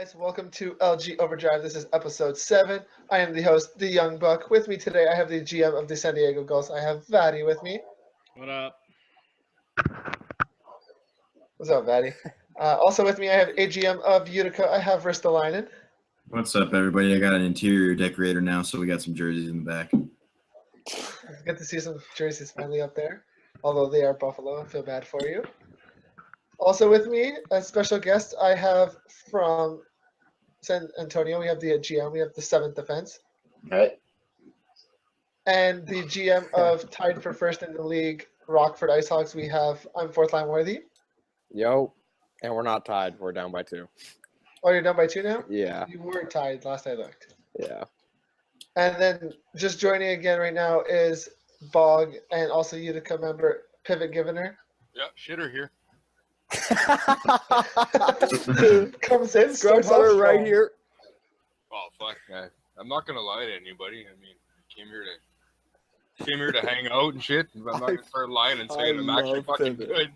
guys, welcome to LG Overdrive. This is episode 7. I am the host, the Young Buck. With me today, I have the GM of the San Diego Gulls. I have Vatty with me. What up? What's up, Vatty? Also with me, I have AGM of Utica. I have Ristolainen. What's up, everybody? I got an interior decorator now, so we got some jerseys in the back. It's good to see some jerseys finally up there, although they are Buffalo. I feel bad for you. Also with me, as special guest, I have from San Antonio, we have the GM, we have the 7th defense. All right. And the GM of tied for first in the league, Rockford IceHogs, I'm fourth line worthy. Yo. And we're not tied. We're down by 2. Oh, you're down by 2 now? Yeah. You were tied last I looked. Yeah. And then just joining again right now is Bog and also Utica member PivotGivinner. Yeah, shitter here. Comes in, starts off Scrub right strong. here. Oh fuck, I'm not gonna lie to anybody. I mean, came here to hang out and shit. I'm not gonna start lying and saying I'm actually love fucking Pivot.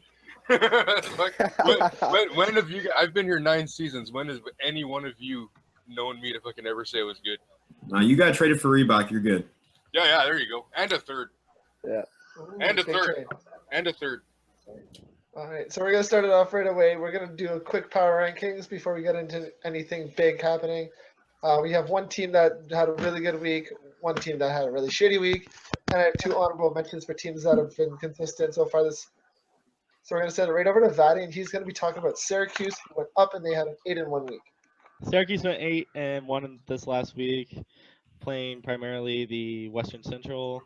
good. when have you? I've been here 9 seasons. When has any one of you known me to fucking ever say it was good? You got traded for Reebok. You're good. Yeah, there you go. And a third. Yeah. Ooh, And a big third. trade. And a third. All right, so we're going to start it off right away. We're going to do a quick power rankings before we get into anything big happening. We have one team that had a really good week, one team that had a really shitty week, and I have 2 honorable mentions for teams that have been consistent so far this. So we're going to send it right over to Vatty, and he's going to be talking about Syracuse, who went up and they had an 8-1 week. Syracuse went 8-1 in this last week, playing primarily the Western Central.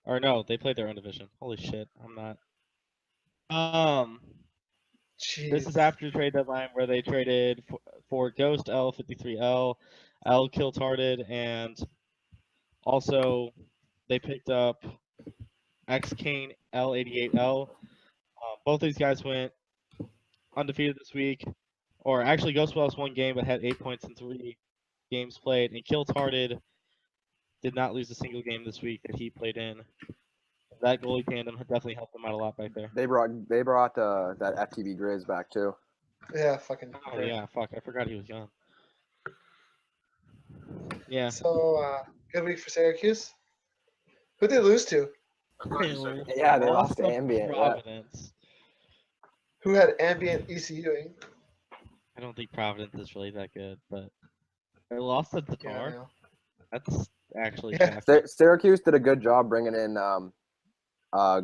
Or no, they played their own division. Holy shit, I'm not. Jeez. This is after the trade deadline where they traded for Ghost L53L, L Kiltarded, and also they picked up X Kane L88L. Both these guys went undefeated this week, or actually Ghost lost 1 game but had 8 points in 3 games played, and Kiltarded did not lose a single game this week that he played in. That goalie tandem definitely helped them out a lot back there. They brought that FTB Grizz back too. Yeah, fucking. Oh yeah, fuck! I forgot he was gone. Yeah. So, good week for Syracuse. Who'd they lose to? I thought you said Yeah, they lost to Ambient. Yeah. Providence. Who had ambient ECUing? I don't think Providence is really that good, but they lost to the Yeah, I Tar. know. That's actually Yeah. shocking. Syracuse did a good job bringing in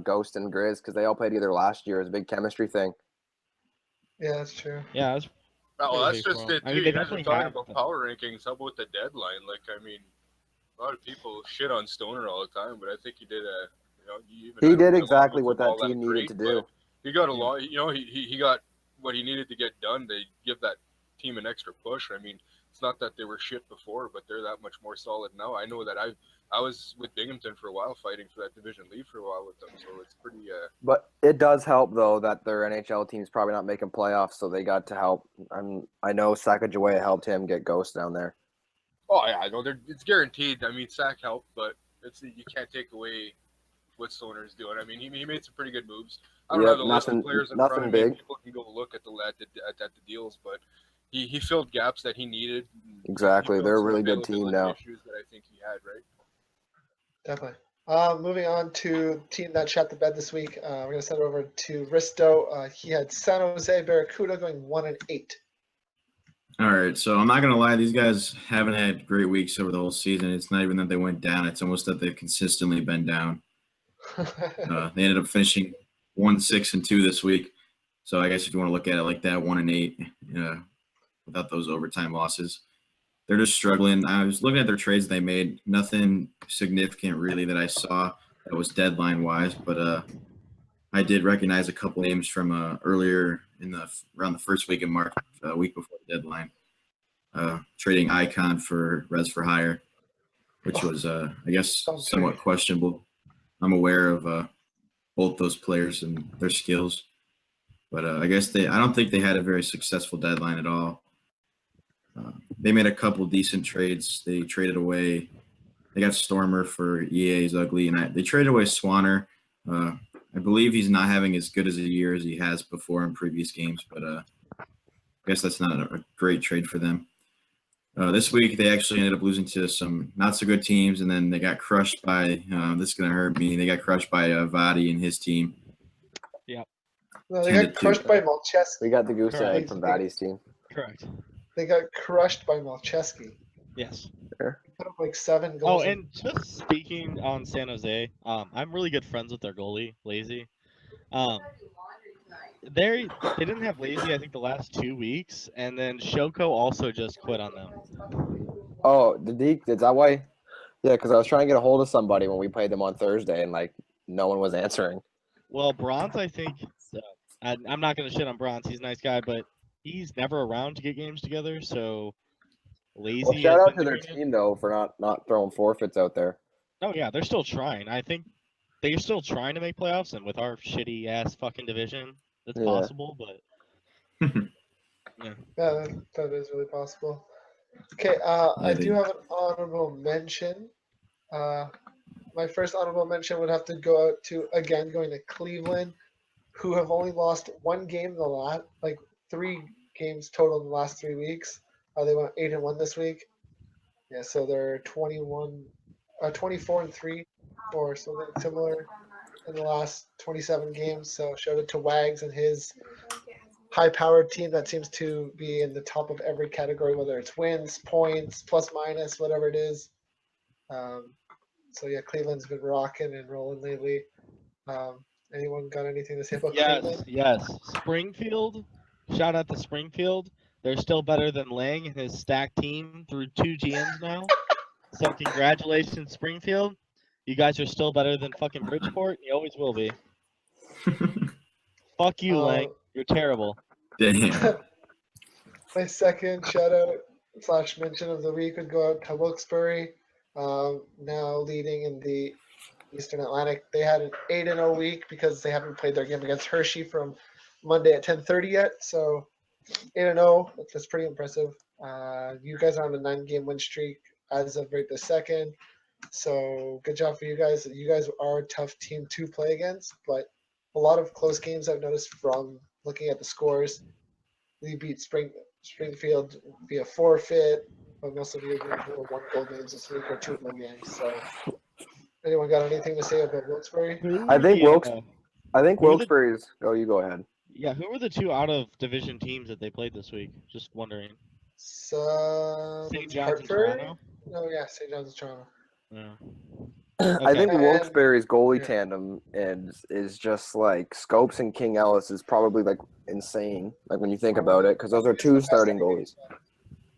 Ghost and Grizz because they all played together last year. It was a big chemistry thing. Yeah, that's true. Yeah, that's Oh, that's Pretty just big it, for 'em. I too. mean, they You guys are definitely talking have about them. power rankings. How about the deadline? Like, I mean, a lot of people shit on Stoner all the time, but I think he did He did exactly what that team needed to do. He got a lot. He got what he needed to get done. They give that team an extra push. I mean, it's not that they were shit before, but they're that much more solid now. I know that I was with Binghamton for a while, fighting for that division lead for a while with them, so it's pretty. But it does help though that their NHL team's probably not making playoffs, so they got to help. I know Sacagawea helped him get Ghost down there. Oh yeah, I know. It's guaranteed. I mean, Sack helped, but you can't take away what Stoner's doing. I mean, he made some pretty good moves. I don't have the list of players in front of me. Big. People can go look at the deals, but he filled gaps that he needed. Exactly, He they're a filled some really good team availability now. issues that I think he had, right? Definitely. Moving on to the team that shot the bed this week. We're going to send it over to Risto. He had San Jose Barracuda going 1-8. All right, so I'm not going to lie. These guys haven't had great weeks over the whole season. It's not even that they went down. It's almost that they've consistently been down. They ended up finishing 1-6-2 this week. So I guess if you want to look at it like that, 1-8 without those overtime losses. They're just struggling. I was looking at their trades they made. Nothing significant really that I saw that was deadline-wise, but I did recognize a couple names from earlier around the first week of March, a week before the deadline, trading Icon for Res for Hire, which was, I guess, somewhat questionable. I'm aware of both those players and their skills, but I guess I don't think they had a very successful deadline at all. They made a couple decent trades. They traded away. They got Stormer for EA's ugly, and they traded away Swanner. I believe he's not having as good as a year as he has before in previous games, but I guess that's not a great trade for them. This week, they actually ended up losing to some not-so-good teams, and then they got crushed by this is going to hurt me. They got crushed by Vadi and his team. No, they got 10-2. crushed by Malcheski. We got the goose Correct. egg from Vadi's team. Correct. They got crushed by Malcheski. Yes. Put up like 7 Oh, goals. and just speaking on San Jose, I'm really good friends with their goalie, Lazy. They didn't have Lazy, I think, the last 2 weeks, and then Shoko also just quit on them. Oh, is that why? Yeah, because I was trying to get a hold of somebody when we played them on Thursday, and like no one was answering. Well, Bronze, I think, I'm not going to shit on Bronze. He's a nice guy, but he's never around to get games together, so Lazy Well, shout has out to been their doing it. team though for not throwing forfeits out there. Oh, yeah, they're still trying. I think they're still trying to make playoffs, and with our shitty-ass fucking division, that's Yeah. possible, but yeah. Yeah, that is really possible. Okay, I do have an honorable mention. My first honorable mention would have to go out to, again, going to Cleveland, who have only lost 1 game in the last, like 3 games total in the last 3 weeks. They went 8-1 this week. Yeah, so they're 24-3 or something similar in the last 27 games. So shout out to Wags and his high-powered team that seems to be in the top of every category, whether it's wins, points, plus minus, whatever it is. So yeah, Cleveland's been rocking and rolling lately. Anyone got anything to say about Cleveland? Yes. Springfield, shout out to Springfield. They're still better than Lang and his stacked team through 2 GMs now. So congratulations, Springfield. You guys are still better than fucking Bridgeport. You always will be. Fuck you, Lang. You're terrible. Damn. My second shout out / mention of the week would go out to Wilkes-Barre, now leading in the Eastern Atlantic. They had an 8-0 week because they haven't played their game against Hershey from Monday at 10:30 yet. So 8-0, that's pretty impressive. You guys are on a 9-game win streak as of right this second. So good job for you guys. You guys are a tough team to play against, but a lot of close games I've noticed from looking at the scores. We beat Springfield via forfeit, but most of you were 1-goal games this week or 2-goal games. So anyone got anything to say about Wilkes-Barre? I think who were the- Wilkes-Barre's. Oh, you go ahead. Yeah, who were the 2 out of division teams that they played this week? Just wondering. St. John's and Hartford? Toronto? Oh yeah, St. John's and Toronto. Yeah. I think And- Wilkes-Barre's goalie yeah. tandem is just like Scopes and King Ellis is probably like insane. Like when you think about it, because those are 2 starting goalies.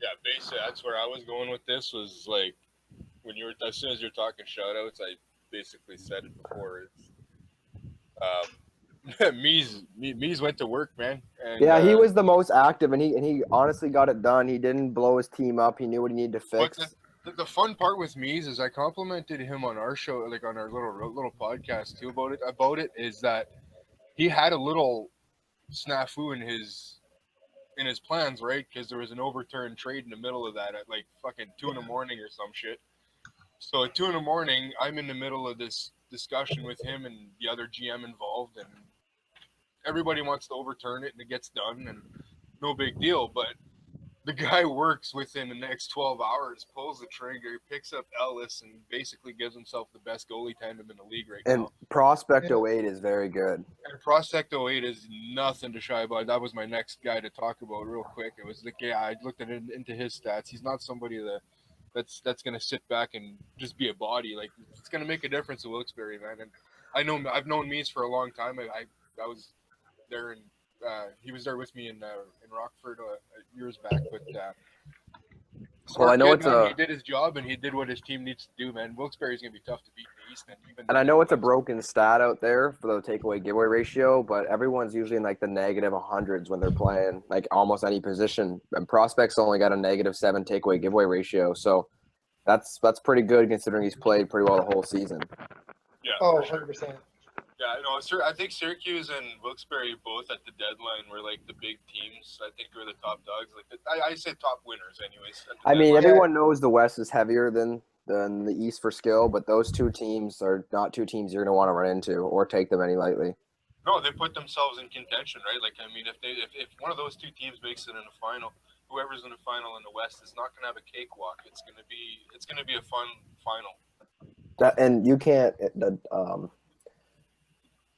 Yeah, basically that's where I was going with this. Was like when you were as soon as you're talking shoutouts, I basically said it before. It's Mies went to work, man. And, Yeah, he was the most active, and he honestly got it done. He didn't blow his team up. He knew what he needed to fix. The fun part with Mies is I complimented him on our show, like on our little podcast too about it is that he had a little snafu in his plans, right? Because there was an overturned trade in the middle of that at like fucking 2 a.m. or some shit. So at 2 a.m, I'm in the middle of this discussion with him and the other GM involved, and everybody wants to overturn it, and it gets done, and no big deal. But the guy works within the next 12 hours, pulls the trigger, picks up Ellis, and basically gives himself the best goalie tandem in the league right And now. Prospect 08 is very good. And Prospect 08 is nothing to shy about. That was my next guy to talk about real quick. It was I looked into his stats. He's not somebody that's going to sit back and just be a body. Like, it's going to make a difference in Wilkes-Barre, man. And I've known Mies for a long time. I was there, and he was there with me in Rockford years back. But Well, I know he did his job, and he did what his team needs to do, man. Wilkes-Barre's going to be tough to beat in the East. And I know it's a broken stat out there for the takeaway giveaway ratio, but everyone's usually in like the negative 100s when they're playing like almost any position. And Prospects only got a -7 takeaway giveaway ratio, so that's pretty good considering he's played pretty well the whole season. Yeah. Oh, for sure. 100%. Yeah, no, sir. I think Syracuse and Wilkes-Barre both at the deadline were like the big teams. I think were the top dogs. Like I said, top winners, anyways. I mean, deadline. everyone knows the West is heavier than the East for skill, but those 2 teams are not 2 teams you're going to want to run into or take them any lightly. No, they put themselves in contention, right? Like, I mean, if one of those 2 teams makes it in a final, whoever's in the final in the West is not going to have a cakewalk. It's going to be a fun final. And you can't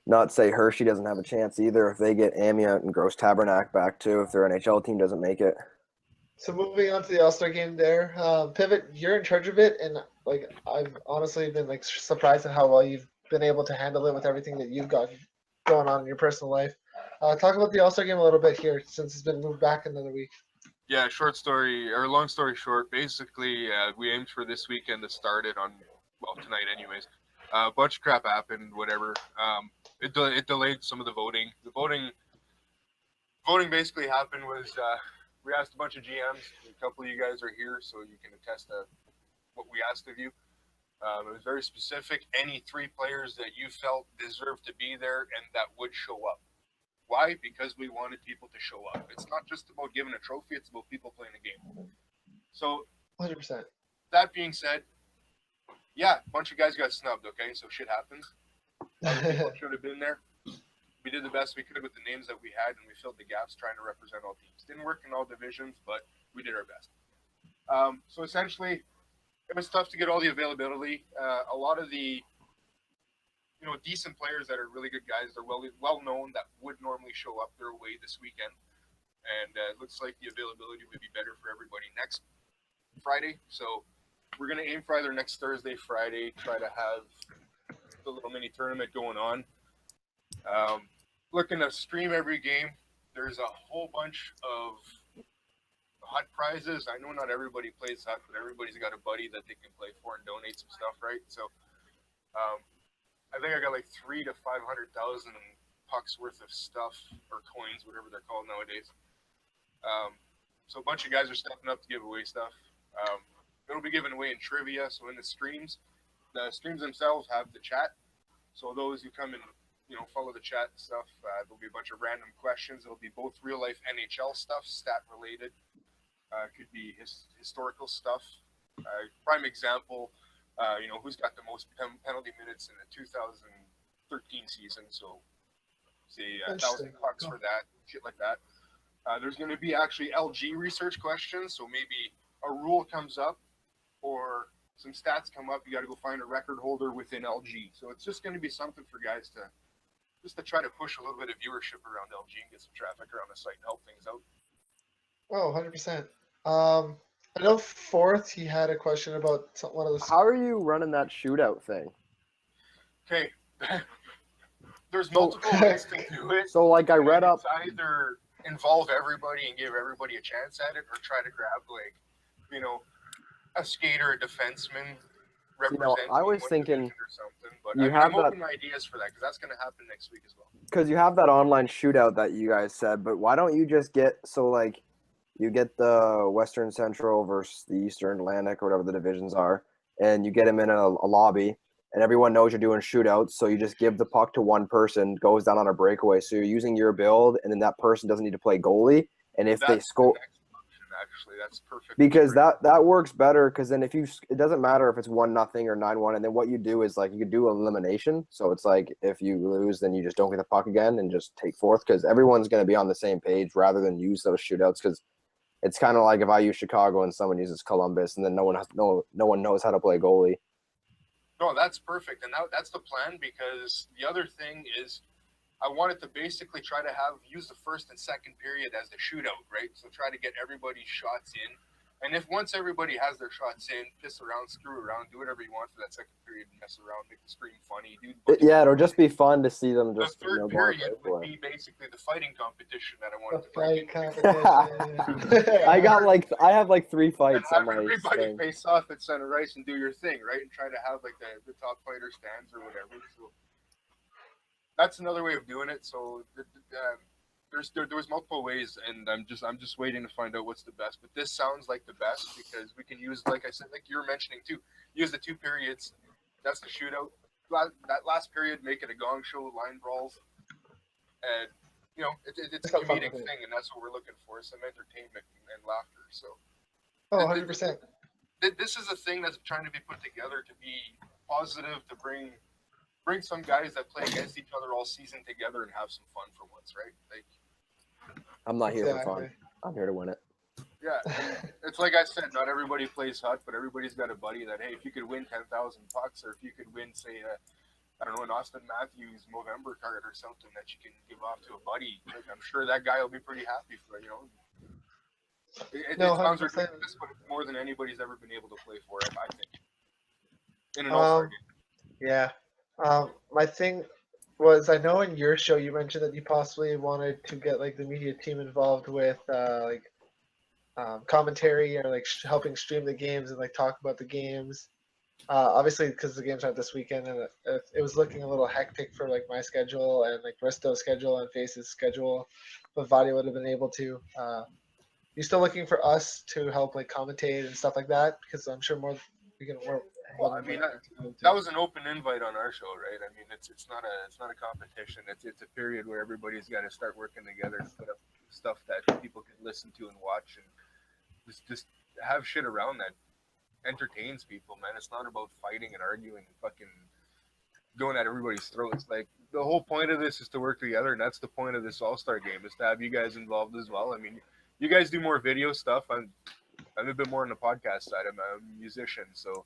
not say Hershey doesn't have a chance either if they get Amiot and Gross Tabernac back too, if their NHL team doesn't make it. So moving on to the All-Star game there, Pivot, you're in charge of it, and like I've honestly been like surprised at how well you've been able to handle it with everything that you've got going on in your personal life. Talk about the All-Star game a little bit here, since it's been moved back another week. Yeah, long story short, basically we aimed for this weekend to start it on, well, tonight anyways. A bunch of crap happened, whatever. It delayed some of the voting. The voting basically happened was we asked a bunch of GMs. A couple of you guys are here, so you can attest to what we asked of you. It was very specific. Any 3 players that you felt deserved to be there and that would show up. Why? Because we wanted people to show up. It's not just about giving a trophy, it's about people playing a game. So 100%. that being said, yeah, a bunch of guys got snubbed, okay? So shit happens. Other people should have been there. We did the best we could with the names that we had, and we filled the gaps trying to represent all teams. Didn't work in all divisions, but we did our best. So essentially, it was tough to get all the availability. A lot of the decent players that are really good guys, they're well known that would normally show up their way this weekend. And it looks like the availability would be better for everybody next Friday. So we're going to aim for either next Thursday, Friday, try to have the little mini tournament going on. Looking to stream every game. There's a whole bunch of hut prizes. I know not everybody plays hut, but everybody's got a buddy that they can play for and donate some stuff, right? So I think I got like 300,000 to 500,000 pucks worth of stuff, or coins, whatever they're called nowadays. So a bunch of guys are stepping up to give away stuff. It'll be given away in trivia. So in the streams themselves have the chat. So those who come and follow the chat and stuff, there'll be a bunch of random questions. It'll be both real life NHL stuff, stat related. Could be historical stuff. Prime example. Who's got the most penalty minutes in the 2013 season? So, say 1,000 bucks for that, shit like that. There's going to be actually LG research questions. So maybe a rule comes up, or some stats come up. You got to go find a record holder within LG. So it's just going to be something for guys to try to push a little bit of viewership around LG and get some traffic around the site and help things out. Oh, 100%. I know Fourth, he had a question about one of the. How are you running that shootout thing? Okay, there's multiple ways to do it. So, like, I read up. It's either involve everybody and give everybody a chance at it, or try to grab a skater, a defenseman, representing I was one thinking division or something. But I'm open ideas for that, because that's going to happen next week as well. Because you have that online shootout that you guys said, but why don't you just get you get the Western Central versus the Eastern Atlantic or whatever the divisions are, and you get them in a lobby, and everyone knows you're doing shootouts, so you just give the puck to one person, goes down on a breakaway, so you're using your build, and then that person doesn't need to play goalie, and if they score... Actually, that's perfect. Because that works better, because then it doesn't matter if it's 1-0 or 9-1, and then what you do is you could do elimination. So it's like if you lose, then you just don't get the puck again and just take fourth, because everyone's going to be on the same page rather than use those shootouts. Because it's kind of like if I use Chicago and someone uses Columbus, and then no one knows how to play goalie. No, that's perfect, and that's the plan. Because the other thing is, I wanted to basically try to use the first and second period as the shootout, right? So try to get everybody's shots in. And if once everybody has their shots in, piss around, screw around, do whatever you want for that second period, mess around, make the scream funny. It'll just be fun to see them just. The third period would be basically the fighting competition that I wanted to bring competition. I have 3 fights on my everybody face off at center ice and do your thing, right? And try to have the top fighter stands or whatever. So that's another way of doing it. So there's multiple ways, and I'm just waiting to find out what's the best. But this sounds like the best, because we can use, like I said, like you were mentioning too, use the 2 periods. That's the shootout. That last period, make it a gong show, line brawls, and it's a comedic thing, and that's what we're looking for: some entertainment and laughter. So, 100%. This is a thing that's trying to be put together to be positive, to bring some guys that play against each other all season together and have some fun for once, right? I'm not here for fun. I'm here to win it. Yeah, it's like I said, not everybody plays hut, but everybody's got a buddy that, hey, if you could win 10,000 bucks, or if you could win, say, I don't know, an Austin Matthews Movember card or something that you can give off to a buddy, like, I'm sure that guy will be pretty happy for, you know. It No, sounds 100%. ridiculous, but it's more than anybody's ever been able to play for, I think, in an all-star game. Yeah. My thing was, I know in your show you mentioned that you possibly wanted to get like the media team involved with commentary or like helping stream the games and like talk about the games. Obviously, because the games aren't this weekend, and it was looking a little hectic for like my schedule and like Risto's schedule and Face's schedule, but Vadia would have been able to. You still looking for us to help like commentate and stuff like that? Because I'm sure we can work. Well, I mean, that was an open invite on our show, right? I mean, it's not a competition. It's a period where everybody's got to start working together to put up stuff that people can listen to and watch, and just have shit around that entertains people, man. It's not about fighting and arguing and fucking going at everybody's throats. Like, the whole point of this is to work together, and that's the point of this all-star game, is to have you guys involved as well. I mean, you guys do more video stuff. I'm a bit more on the podcast side. I'm a musician, so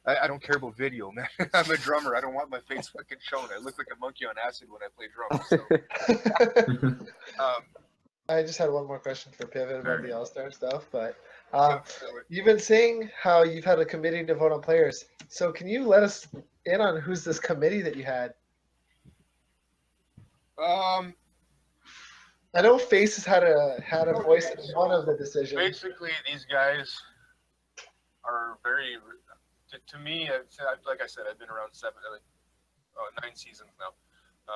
I don't care about video, man. I'm a drummer. I don't want my face fucking shown. I look like a monkey on acid when I play drums. So. I just had one more question for Pivot about the All-Star stuff, but Yeah, you've been saying how you've had a committee to vote on players. So can you let us in on who's this committee that you had? I know Faces had a voice in one of the decisions. Basically, these guys are very, to me, like I said, I've been around 9 seasons now.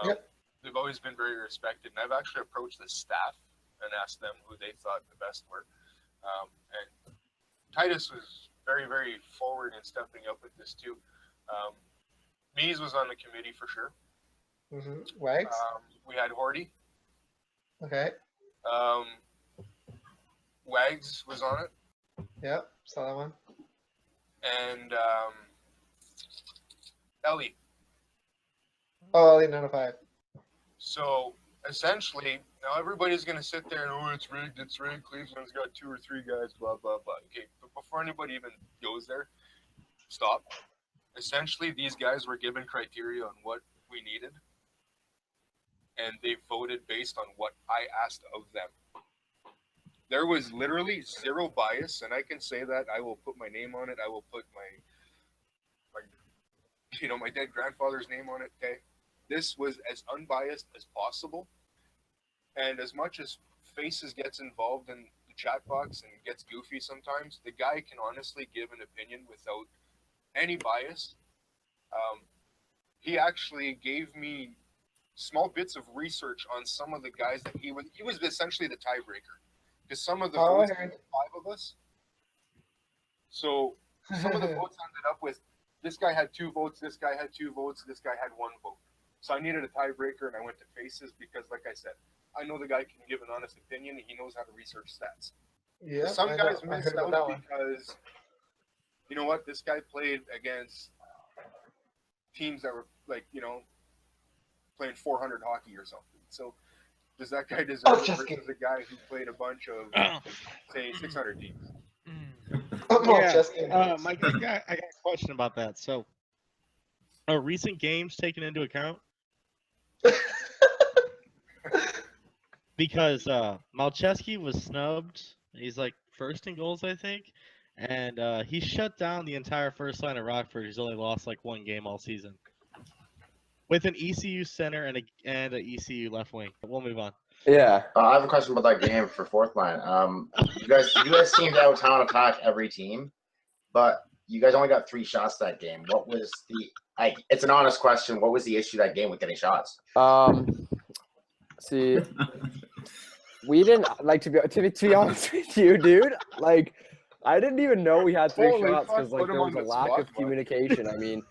Yep. They've always been very respected, and I've actually approached the staff and asked them who they thought the best were. And Titus was very, very forward in stepping up with this too. Mies was on the committee for sure. Wags? We had Horty. Okay. Wags was on it. Yep, saw that one. And Ellie. Oh, Ellie 905. So essentially, now everybody's going to sit there and, oh, it's rigged, Cleveland's got 2 or 3 guys, blah, blah, blah. Okay, but before anybody even goes there, stop. Essentially, these guys were given criteria on what we needed, and they voted based on what I asked of them. There was literally zero bias, and I can say that. I will put my name on it. I will put my dead grandfather's name on it, okay? This was as unbiased as possible. And as much as Faces gets involved in the chat box and gets goofy sometimes, the guy can honestly give an opinion without any bias. He actually gave me small bits of research on some of the guys that he was essentially the tiebreaker. Because some of the votes, 5 of us. So some of the votes ended up with, this guy had 2 votes, this guy had 2 votes, this guy had 1 vote. So I needed a tiebreaker, and I went to Faces because, like I said, I know the guy can give an honest opinion, and he knows how to research stats. Yeah. Some guys missed out because, you know what, this guy played against teams that were, like, playing 400 hockey or something. So does that guy deserve it versus a guy who played a bunch of, say, 600 teams? Mike, I got a question about that. So, are recent games taken into account? Because Malcheski was snubbed. He's like first in goals, I think, and he shut down the entire first line of Rockford. He's only lost like 1 game all season, with an ECU center and an ECU left wing. We'll move on. Yeah. I have a question about that game for fourth line. You guys seemed to out-town attack every team, but you guys only got 3 shots that game. What was it's an honest question. What was the issue that game with getting shots? See, we didn't to be honest with you, dude. Like, I didn't even know we had 3 shots because like there was a lack of communication. I mean,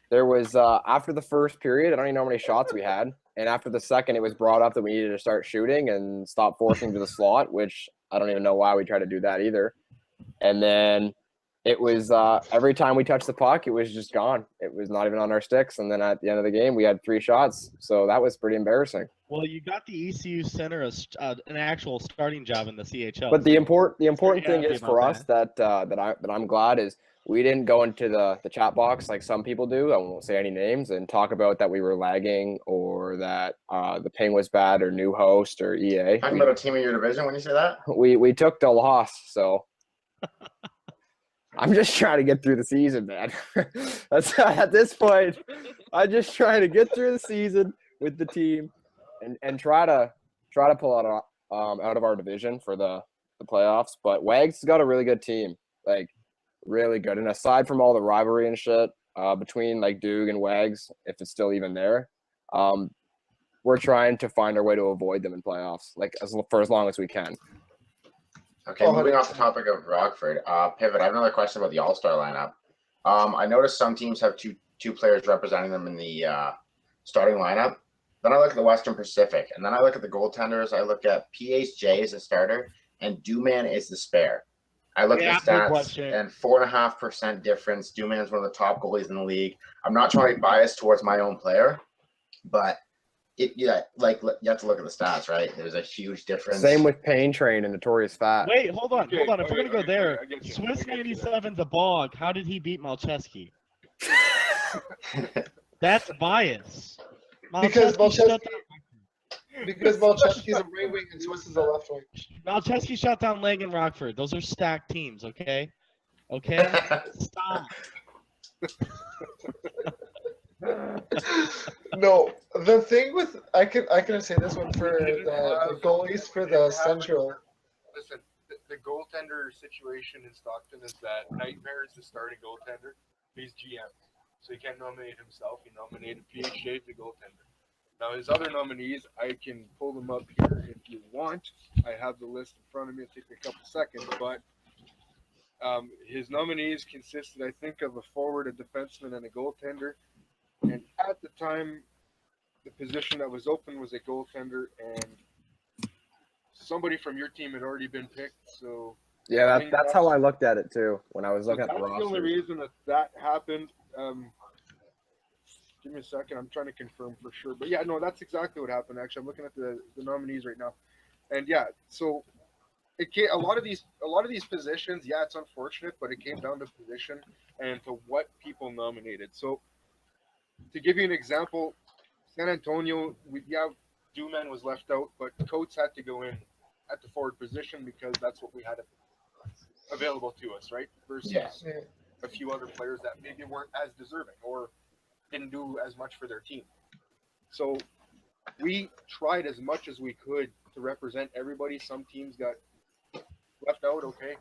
there was after the first period, I don't even know how many shots we had, and after the second, it was brought up that we needed to start shooting and stop forcing to the slot, which I don't even know why we tried to do that either. And then it was every time we touched the puck, it was just gone. It was not even on our sticks. And then at the end of the game, we had 3 shots. So that was pretty embarrassing. Well, you got the ECU center an actual starting job in the CHL. But the important thing happy is for about us that I'm glad is we didn't go into the chat box like some people do. I won't say any names and talk about that we were lagging or that the ping was bad or new host or EA. Talking about a team in your division when you say that? We took the loss, so I'm just trying to get through the season, man. That's at this point. I'm just trying to get through the season with the team and try to pull out of our division for the playoffs. But Wags has got a really good team, like really good. And aside from all the rivalry and shit between like Duke and Wags, if it's still even there, we're trying to find our way to avoid them in playoffs, like for as long as we can. Okay, moving off the topic of Rockford, Pivot, I have another question about the All-Star lineup. I noticed some teams have two players representing them in the starting lineup. Then I look at the Western Pacific, and then I look at the goaltenders. I look at PHJ as a starter, and Duman is the spare. I look at the stats, and 4.5% difference. Duman's one of the top goalies in the league. I'm not trying to be biased towards my own player, but you have to look at the stats, right? There's a huge difference. Same with Pain Train and Notorious Fat. Wait, hold on. If we're gonna go there, Swiss 97's a bog. How did he beat Malcheski? That's bias. Because Malcheski's a right wing and Swiss is a left wing. Malcheski shut down Lang and Rockford. Those are stacked teams, okay? Okay? Stop. No, the thing with I can say this one for the goalies for the Central. Listen, the goaltender situation in Stockton is that Nightmare is the starting goaltender. He's GM, so he can't nominate himself. He nominated PHJ the goaltender. Now his other nominees, I can pull them up here if you want. I have the list in front of me. It'll take me a couple seconds, but his nominees consisted, I think, of a forward, a defenseman, and a goaltender. And at the time, the position that was open was a goaltender, and somebody from your team had already been picked. So yeah, that's how I looked at it too when I was looking at the roster. That's the only reason that happened. Give me a second. I'm trying to confirm for sure. But yeah, no, that's exactly what happened. Actually, I'm looking at the nominees right now, and yeah, so it came, a lot of these positions. Yeah, it's unfortunate, but it came down to position and to what people nominated. So to give you an example, San Antonio, Duman was left out, but Coates had to go in at the forward position because that's what we had available to us, right? Versus a few other players that maybe weren't as deserving or didn't do as much for their team. So we tried as much as we could to represent everybody. Some teams got left out, okay.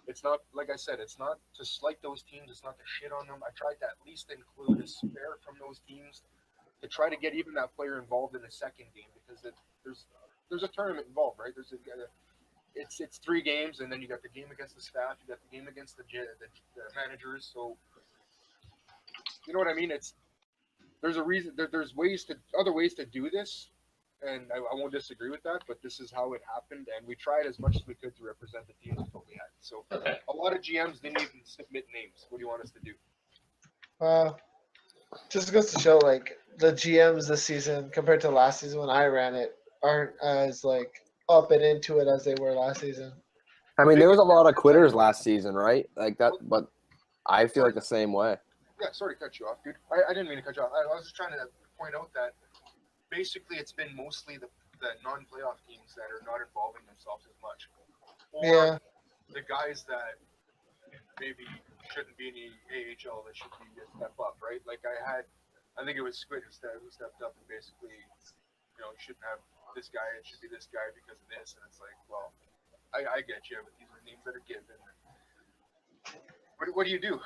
It's not, like I said, it's not to slight those teams. It's not to shit on them. I tried to at least include a spare from those teams to try to get even that player involved in the second game because there's a tournament involved, right? It's 3 games, and then you got the game against the staff, you got the game against the managers. So you know what I mean? There's a reason. There's other ways to do this, and I won't disagree with that. But this is how it happened, and we tried as much as we could to represent the teams with what we had. So a lot of GMs didn't even submit names. What do you want us to do? Just goes to show, like, the GMs this season compared to last season when I ran it aren't as like up and into it as they were last season. I mean, there was a lot of quitters last season, right? Like that, but I feel like the same way. Yeah, sorry to cut you off, dude. I didn't mean to cut you off. I was just trying to point out that basically it's been mostly the non-playoff teams that are not involving themselves as much. Or the guys that maybe shouldn't be in the AHL that should be a step up, right? Like I think it was Squid who stepped up and basically, you shouldn't have this guy, it should be this guy because of this. And it's like, well, I get you, but these are names that are given. What do you do?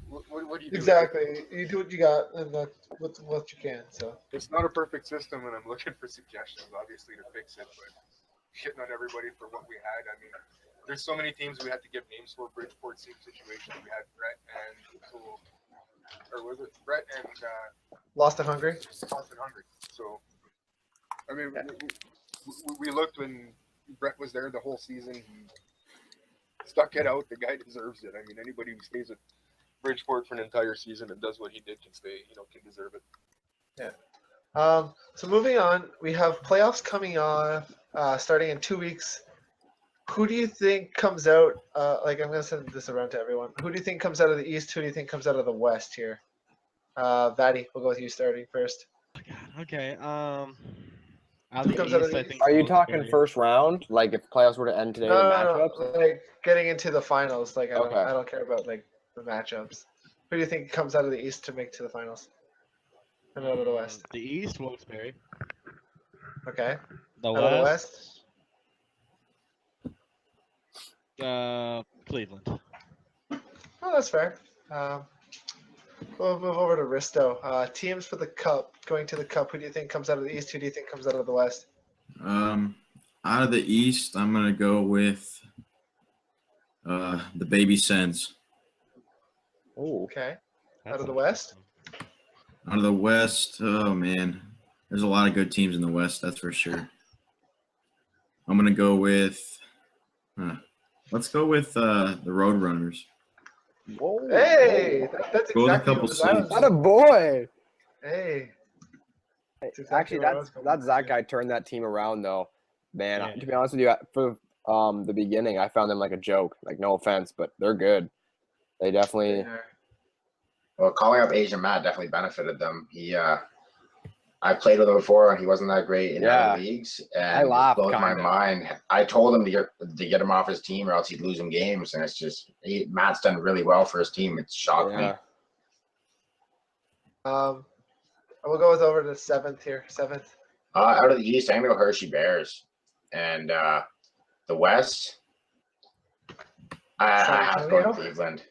What do you do? Exactly. You do what you got, and that's what you can. So it's not a perfect system, and I'm looking for suggestions, obviously, to fix it. But shitting on everybody for what we had. I mean, there's so many teams we had to give names for. Bridgeport, same situation. We had Brett and Brett and Lost and Hungry. So, I mean, we looked when Brett was there the whole season. stuck it out. The guy deserves it. I mean, anybody who stays at Bridgeport for an entire season and does what he did can stay. Can deserve it. So moving on, we have playoffs coming on, starting in 2 weeks. Who do you think comes out? I'm gonna send this around to everyone. Who do you think comes out of the East? Who do you think comes out of the West here? Vatty, we'll go with you starting first. Okay. Out Who of the comes out of East, the I East? think. Are you Wilkes talking Barre. first round? Like if playoffs were to end today, the matchups? No, like getting into the finals. Like Okay. I don't care about like the matchups. Who do you think comes out of the East to make to the finals? And out of the West. The East, Wilkes-Barre. Okay. The Out of the West, Cleveland. Oh, that's fair. We'll move over to Risto. Teams for the Cup, going to the Cup. Who do you think comes out of the East? Who do you think comes out of the West? Out of the East, I'm gonna go with the Baby Sens. Oh, Okay. That's Out of the interesting. West? Out of the West, oh man, there's a lot of good teams in the West, that's for sure. I'm gonna go with. Let's go with the Roadrunners. whoa. Hey, that's Go with a exactly couple what I was. seeds. What a boy. Hey. That's exactly Actually, where I was going that with Zach it. guy turned that team around though. Man, Yeah. to be honest with you, for the beginning, I found them like a joke. Like no offense, but they're good. They definitely. Well, calling up Asian Matt definitely benefited them. I played with him before, and he wasn't that great in Yeah. other leagues, I and it laughed, blows my kinda. mind. I told him to get him off his team, or else he'd lose him games, and it's just Matt's done really well for his team. It's shocked me. Yeah. We'll go with over to seventh here. Seventh. Out of the East, I'm gonna go Hershey Bears, and the West, I San have to go to Antonio? Cleveland.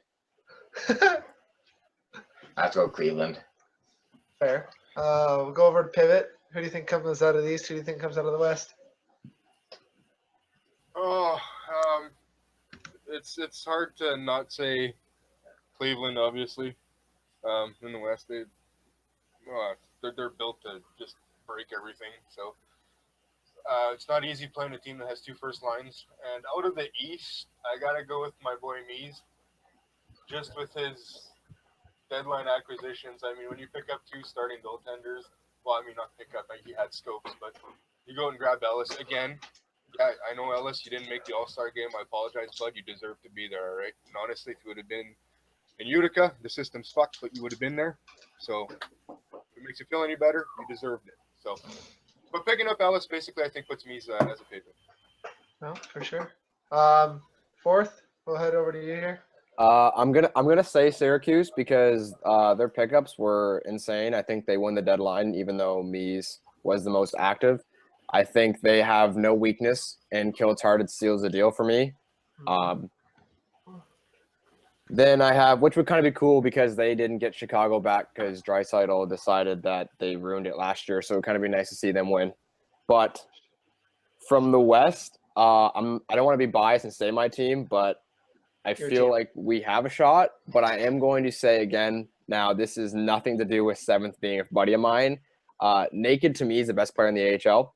I have to go Cleveland. Fair. We'll go over to Pivot. Who do you think comes out of the East? Who do you think comes out of the West? Oh, it's hard to not say Cleveland. Obviously, in the West, they're built to just break everything. So it's not easy playing a team that has two first lines. And out of the East, I gotta go with my boy Mies. Just with his deadline acquisitions, I mean, when you pick up two starting goaltenders, well, I mean, not pick up, he had scopes, but you go and grab Ellis again. Yeah, I know Ellis, you didn't make the All-Star game. I apologize, bud. You deserve to be there, all right? And honestly, if you would have been in Utica, the system's fucked, but you would have been there. So if it makes you feel any better, you deserved it. So, but picking up Ellis basically, I think, puts me as a favorite. No, for sure. Fourth, we'll head over to you here. I'm gonna say Syracuse because their pickups were insane. I think they won the deadline, even though Mies was the most active. I think they have no weakness, and Kill-Hearted seals the deal for me. Then I have, which would kind of be cool because they didn't get Chicago back because Draisaitl decided that they ruined it last year, so it would kind of be nice to see them win. But from the West, I don't want to be biased and say my team, but I feel like we have a shot. But I am going to say again, now this is nothing to do with seventh being a buddy of mine. Naked to me is the best player in the AHL.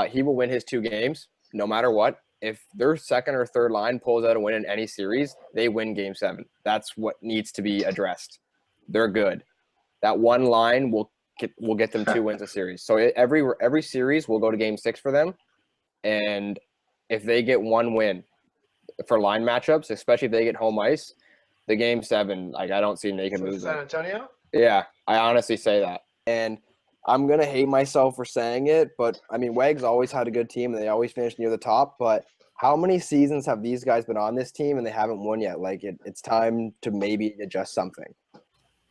He will win his 2 games no matter what. If their second or third line pulls out a win in any series, they win Game 7. That's what needs to be addressed. They're good. That one line will get them 2 wins a series. So every series will go to Game 6 for them. And if they get 1 win for line matchups, especially if they get home ice, the Game 7, like I don't see Naked So losing. San Antonio? Yeah, I honestly say that. And I'm going to hate myself for saying it, but I mean, Wag's always had a good team and they always finish near the top. But how many seasons have these guys been on this team and they haven't won yet? Like, it's time to maybe adjust something.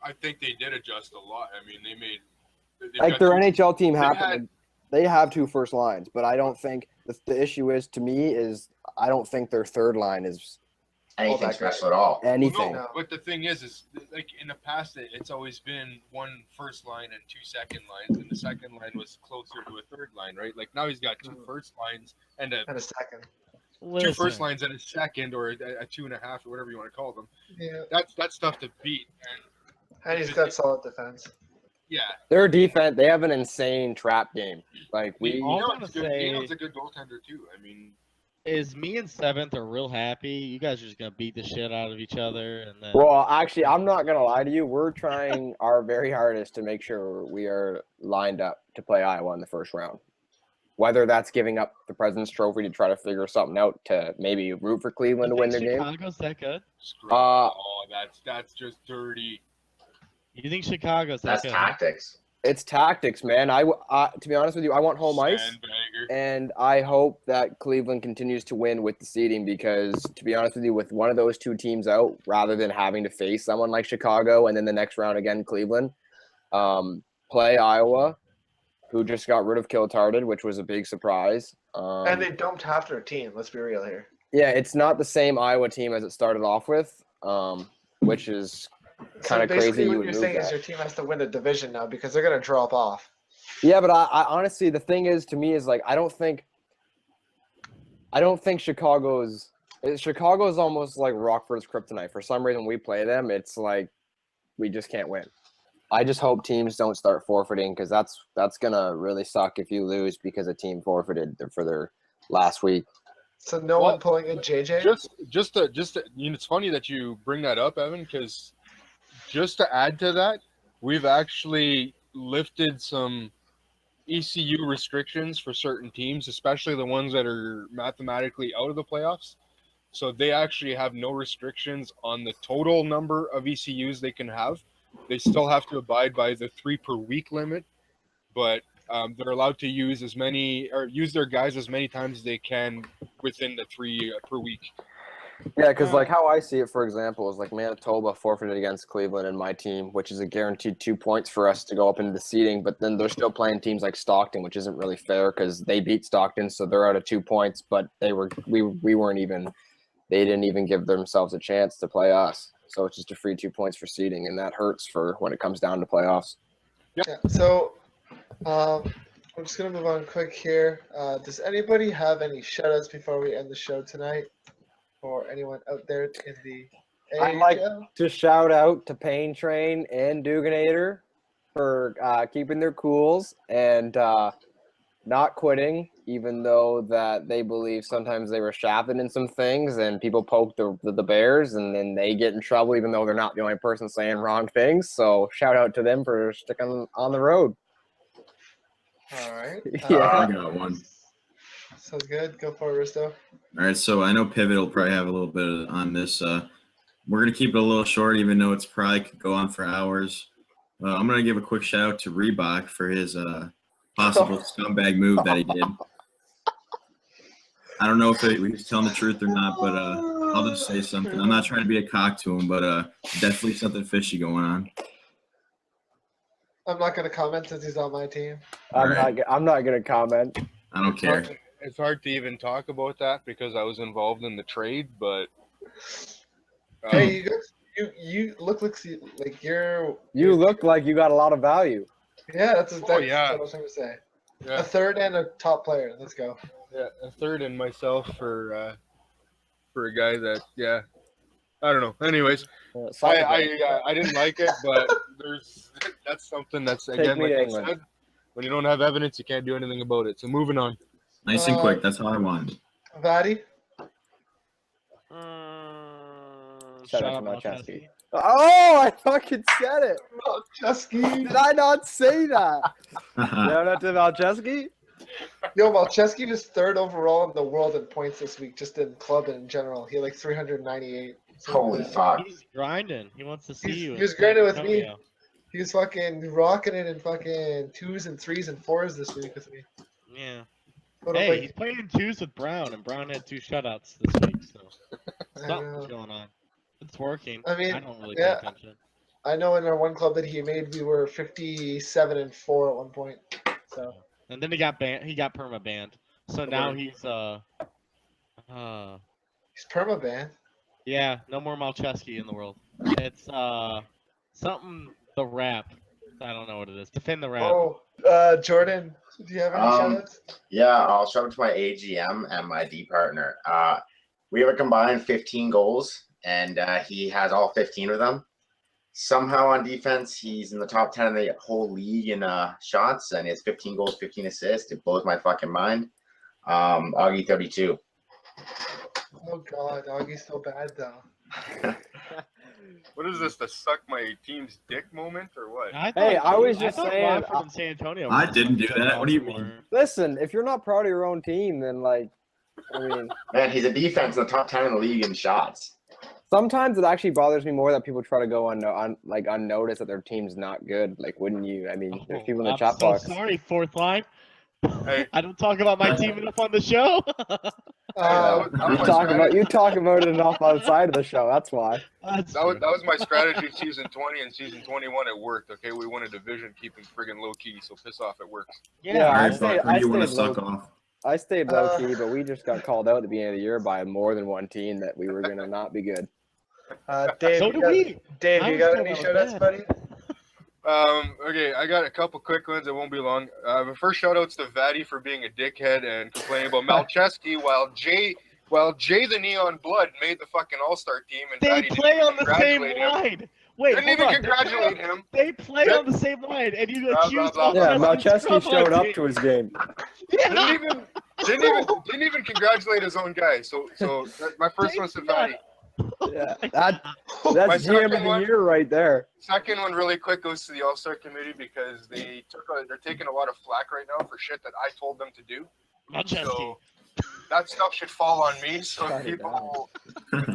I think they did adjust a lot. I mean, they've Like, got their 2 NHL team had- happened. They have 2 first lines, but I don't think the issue is, to me, is I don't think their third line is Anything that special at all. anything. Well, no, but the thing is like in the past, it's always been 1 first line and 2 second lines, and the second line was closer to a third line, right? Like now he's got 2 first lines and And a second. 2 first lines and a second, or a 2.5, or whatever you want to call them. Yeah. That's tough to beat. And he's got solid defense. Yeah, Their defense, they have an insane trap game. Like All I'm Nealon's gonna say- Nealon's a good goaltender too. I mean, is me and Seventh are real happy. You guys are just gonna beat the shit out of each other, and then Well, actually, I'm not gonna lie to you. We're trying our very hardest to make sure we are lined up to play Iowa in the first round. Whether that's giving up the President's Trophy to try to figure something out to maybe root for Cleveland to you win think their game. Chicago's that good? Oh, that's just dirty. You think Chicago's that That's good? tactics. It's tactics, man. To be honest with you, I want home ice, Sandbagger. and I hope that Cleveland continues to win with the seeding because, to be honest with you, with one of those two teams out, rather than having to face someone like Chicago and then the next round again Cleveland, play Iowa, who just got rid of Kiltarded, which was a big surprise. And they dumped half their team. Let's be real here. Yeah, it's not the same Iowa team as it started off with, which is kind of crazy. Basically, You what would you're move saying is that. your team has to win a division now because they're gonna drop off. Yeah, but I honestly, the thing is, to me, is like I don't think Chicago's almost like Rockford's kryptonite. For some reason, we play them, it's like we just can't win. I just hope teams don't start forfeiting because that's gonna really suck if you lose because a team forfeited for their last week. So no one pulling in JJ. Just you know, it's funny that you bring that up, Evan, because just to add to that, we've actually lifted some ECU restrictions for certain teams, especially the ones that are mathematically out of the playoffs. So they actually have no restrictions on the total number of ECUs they can have. They still have to abide by the 3 per week limit, but they're allowed to use use their guys as many times as they can within the 3 per week. Yeah, because like how I see it, for example, is like Manitoba forfeited against Cleveland and my team, which is a guaranteed 2 points for us to go up into the seeding. But then they're still playing teams like Stockton, which isn't really fair because they beat Stockton, so they're out of 2 points. But we weren't even. They didn't even give themselves a chance to play us. So it's just a free 2 points for seeding, and that hurts for when it comes down to playoffs. Yeah. So I'm just gonna move on quick here. Does anybody have any shoutouts before we end the show tonight? Or anyone out there in the I'd like AHL? to shout out to Pain Train and Duganator for keeping their cools and not quitting, even though that they believe sometimes they were shafted in some things and people poke the Bears and then they get in trouble even though they're not the only person saying wrong things. So shout out to them for sticking on the road. All right. Yeah. I got one. So good. Go for it, Risto. All right, so I know Pivot will probably have a little bit on this. We're going to keep it a little short, even though it's probably could go on for hours. I'm going to give a quick shout out to Reebok for his possible scumbag move that he did. I don't know if he's telling the truth or not, but I'll just say something. I'm not trying to be a cock to him, but definitely something fishy going on. I'm not going to comment since he's on my team. I'm not going to comment. I don't care. It's hard to even talk about that because I was involved in the trade, but Hey, you look like you're. You look like you got a lot of value. Yeah, that's what yeah. I was trying to say. Yeah. A third and a top player. Let's go. Yeah, a third and myself for a guy that I don't know. Anyways, I didn't like it, but that's something that's again like I said, when you don't have evidence, you can't do anything about it. So moving on. Nice and quick. That's all I wanted. Vadi? Shout out to Malcheski. Oh, I fucking said it. Malcheski. Did I not say that? Shout out to Malcheski. Yo, Malcheski was 3rd overall in the world in points this week, just in club and in general. He had like 398. Holy fuck. He's grinding. He wants to see you. He was grinding with me. He was fucking rocking it in fucking 2s and 3s and 4s this week with me. Yeah. But hey, he's playing 2s with Brown, and Brown had 2 shutouts this week, so something's going on. It's working. I mean, I don't really pay attention. I know in our one club that he made, we were 57 and 4 at one point. So. And then he got banned. He got perma banned. So now he's he's perma banned. Yeah, no more Malcheski in the world. It's something the rap. I don't know what it is. Defend the rap. Oh, Jordan, do you have any shoutouts? Yeah, I'll shout out to my AGM and my D partner. We have a combined 15 goals, and he has all 15 of them. Somehow on defense, he's in the top 10 of the whole league in shots, and he has 15 goals, 15 assists. It blows my fucking mind. Augie 32. Oh god, Augie's so bad though. What is this? The suck my team's dick moment or what? Hey, I was just thought saying, Rockford and San Antonio. I were didn't do shutting that. off What do you some mean? more. listen, if you're not proud of your own team, then like, I mean, Man, he's a defense in the top 10 in the league in shots. sometimes it actually bothers me more that people try to go unnoticed that their team's not good. Like, wouldn't you? I mean, there's people in the I'm chat so box. sorry, fourth line. Hey. I don't talk about my team enough on the show. You talk about it enough outside of the show. That's why. That's That was true. my strategy season 20 and season 21. It worked. Okay, we won a division, keeping friggin' low key. So piss off, it works. Yeah, All I right, stayed- Bucker, you want to stayed suck low- off? I stayed low key, but we just got called out at the beginning of the year by more than one team that we were gonna not be good. Dave, So you do got, we. Dave, I you was got told any I was shout outs, bad. buddy? Okay, I got a couple quick ones. It won't be long. But first, shout outs to Vaddy for being a dickhead and complaining about Malcheski, while Jay the Neon Blood made the fucking All-Star team, and They Vaddy play didn't on the same congratulate him. line. Wait, Didn't hold even on. congratulate him. They play on the same line, and you Blah, accuse blah, blah, Yeah, blah, Malcheski showed up to his game. Yeah. Didn't even congratulate his own guy. So my first one's to Vaddy. Yeah, My that's GM second of the one- year right there. Second one, really quick, goes to the All-Star committee because they're taking a lot of flack right now for shit that I told them to do. Malcheski. So that stuff should fall on me. So Shut if it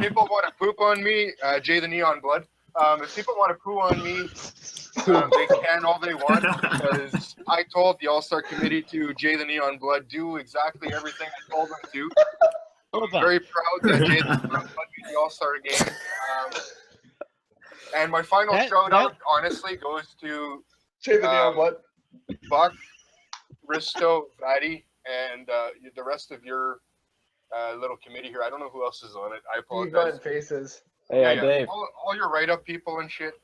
people want to poop on me, Jay the Neon Blood. If people want to poo on me, they can all they want because I told the All-Star committee to Jay the Neon Blood do exactly everything I told them to. Hold on. Very proud that Jay the Neon Blood made the All-Star game. And my final shout out, honestly, goes to Jay the Neon Blood. Buck, Risto, Vaddy, and the rest of your little committee here. I don't know who else is on it. I Ego apologize. and faces. Hey, Dave. All your write-up people and shit.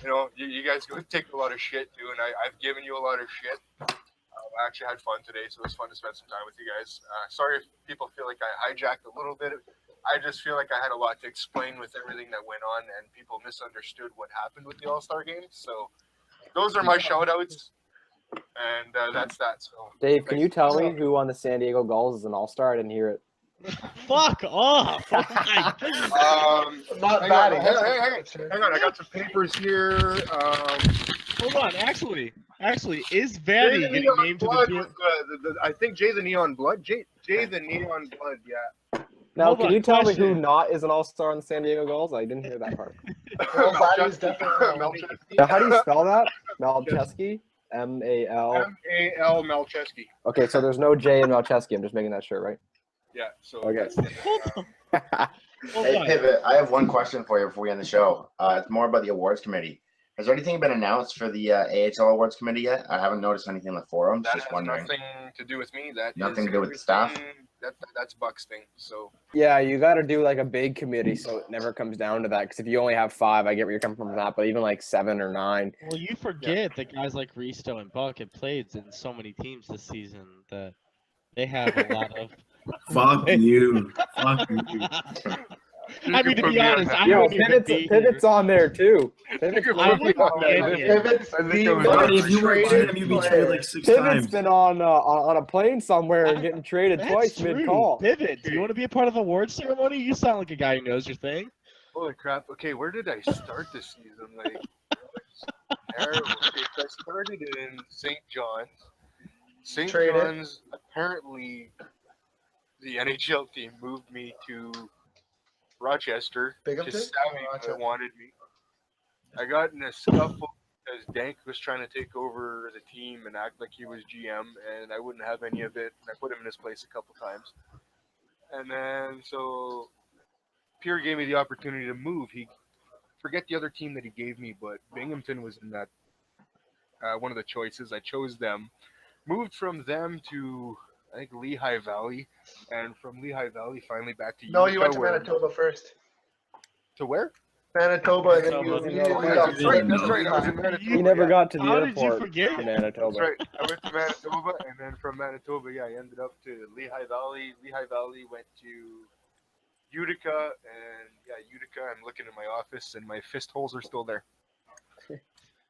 You know, you guys go take a lot of shit too, and I've given you a lot of shit. I actually had fun today, so it was fun to spend some time with you guys. Sorry if people feel like I hijacked a little bit. I just feel like I had a lot to explain with everything that went on, and people misunderstood what happened with the All-Star game. So those are my shout-outs, and that's that. So Dave, can you tell me who on the San Diego Gulls is an all-star? I didn't hear it. Fuck off. Oh my God. Not hang bad. on, hang on. I got some papers here. Hold on. Actually, is Vanny Jay the getting Neon named to Blood the was, I think Jay the Neon Blood. Jay the Neon Blood. Yeah. Now, Hold can on, you tell me question. who not is an all-star on the San Diego Gulls? I didn't hear that part. Well, Vaddy's definitely Malcheski. Now, how do you spell that? Malcheski? M-A-L. M-A-L Malcheski. Okay, so there's no J in Malcheski. I'm just making that sure, right? Yeah. So Okay. that's it. Hold Hey, on. Pivot, I have one question for you before we end the show. It's more about the awards committee. Has there anything been announced for the AHL awards committee yet? I haven't noticed anything in the forums. That Just has wondering. nothing to do with me. That Nothing is to do with the staff? everything- That's Buck's thing. So Yeah, you got to do like a big committee so it never comes down to that. Because if you only have 5, I get where you're coming from that. But even like 7 or 9. Well, you forget that guys like Risto and Buck have played in so many teams this season that they have a lot of. Fuck you. Fuck you. I mean, to be honest, I Yo, wouldn't even be Pivot's on there too. Pivot's, I wouldn't be in here. Pivot's I think the it was- most Buddy, if you were traded him, you'd be player. traded like 6 Pivot's times. been on a plane somewhere and getting traded That's twice true. mid-call. Pivot, do you want to be a part of the award ceremony? You sound like a guy who knows your thing. holy crap. Okay, where did I start this season? Like, terrible. Okay, so I started in St. John's. St. Traded. John's, apparently, the NHL team moved me to Rochester. Binghamton? Just Oh, savvy Rochester. wanted me. I got in a scuffle because Dank was trying to take over the team and act like he was GM, and I wouldn't have any of it. And I put him in his place a couple times. And then, so Pierre gave me the opportunity to move. He forget the other team that he gave me, but Binghamton was in that one of the choices. I chose them. Moved from them to I think Lehigh Valley, and from Lehigh Valley finally back to No, Utica, you went to where- Manitoba first. To where? Manitoba, and then you Manitoba. immediately Oh, got that's right. That's No. right. I was in Manitoba. He never yeah. got to the How did you airport forget? in That's Manitoba. right. I went to Manitoba, and then from Manitoba, yeah, I ended up to Lehigh Valley. Lehigh Valley went to Utica, and yeah, Utica. I'm looking in my office, and my fist holes are still there.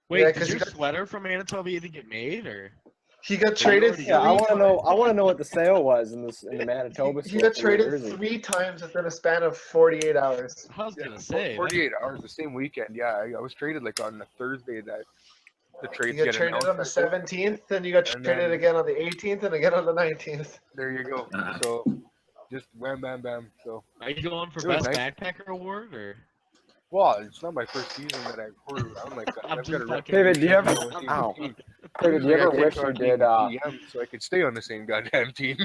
Wait, Yeah, did 'cause your you got- sweater from Manitoba even get made, or? He got But you traded already three got Yeah, I want to times. know. I want to know what the sale was in the Manitoba He store got for your traded jersey. 3 times within a span of 48 hours. I was Yeah, gonna say 48 hours, the same weekend. Yeah, I was traded like on a Thursday that the You trades got get traded announced. on the I think. 17th, then you got And traded then again on the 18th, and again on the 19th. there you go. Ah. So just wham, bam, bam. So Are you going for It was best nice. backpacker award or? well, it's not my first season that I've toured around like that. I'm I've just got a fucking. David, do you ever- reputation of Ow. team. David, do you Usually I ever take wish you on did? team GM so I could stay on the same goddamn team.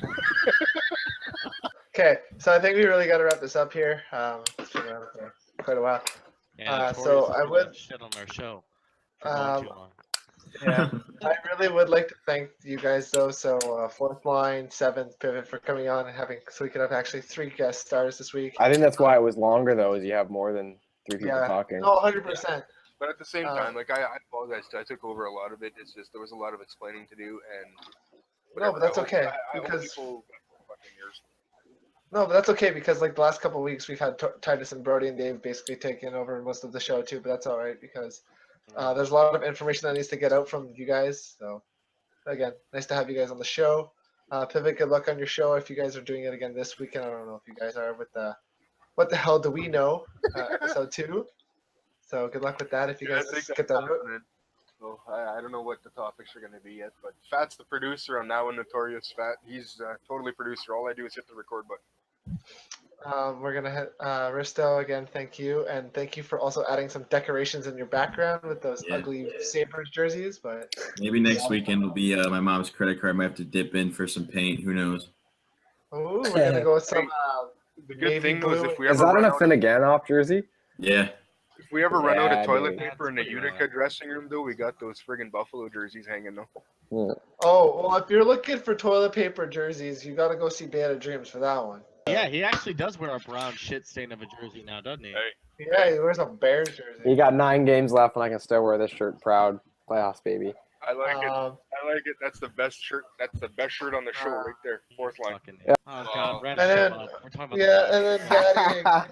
Okay, so I think we really got to wrap this up here. It's been around for quite a while. Yeah, So Notorious is I gonna would- shit on our show for going too Um, long. Yeah, I really would like to thank you guys though. So fourth line, seventh pivot for coming on and having so we could have actually 3 guest stars this week. I think that's why it was longer though, is you have more than 3 people Yeah, talking. no, 100%. But at the same Uh, time, like I apologize. I took over a lot of it. It's just there was a lot of explaining to do, and No, but that's I hope- okay, I hope because- people fucking ears. No, but that's okay because like the last couple of weeks we've had Titus and Brody and Dave basically taking over most of the show too. But that's all right because there's a lot of information that needs to get out from you guys. So again, nice to have you guys on the show. Pivot, good luck on your show if you guys are doing it again this weekend. I don't know if you guys are with the What the Hell Do We Know episode 2. So good luck with that if you Yeah, I guys think get that's that out. happening. So I don't know what the topics are going to be yet, but Fat's the producer. I'm now a Notorious Fat. He's totally producer. All I do is hit the record button. We're gonna hit Risto again. Thank you, and thank you for also adding some decorations in your background with those Yeah. ugly Sabres jerseys. But Maybe next weekend will be my mom's credit card. Might have to dip in for some paint. Who knows? ooh, we're gonna go with some. The Navy good thing though is blue. if we Is ever that run an out, Affinaganoff jersey? Yeah. if we ever run out Yeah, of toilet dude. paper in the That's pretty Utica dressing room though, we got those friggin' Buffalo jerseys hanging though. Oh well, if you're looking for toilet paper jerseys, you gotta go see Beta Dreams for that one. Yeah, he actually does wear a brown shit stain of a jersey now, doesn't he? Hey, Yeah, he wears a Bears jersey. You got 9 games left, and I can still wear this shirt proud. Playoffs, baby. I like it. Um, I like it. That's the best shirt. That's the best shirt on the show right there. Fourth line. Fucking Yeah. Oh god, Red And then- up. We're talking about yeah, the and then Daddy.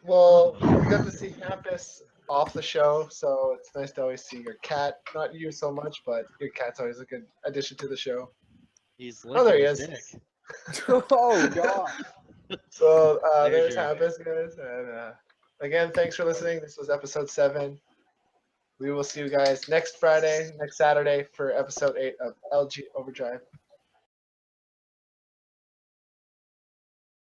Well, we got to see Campus off the show, so it's nice to always see your cat. Not you so much, but your cat's always a good addition to the show. He's Oh, there he licking is. his Oh God. So There's there's your- Campus, guys. And again, thanks for listening. This was episode 7. We will see you guys next Friday, next Saturday for episode 8 of LG Overdrive.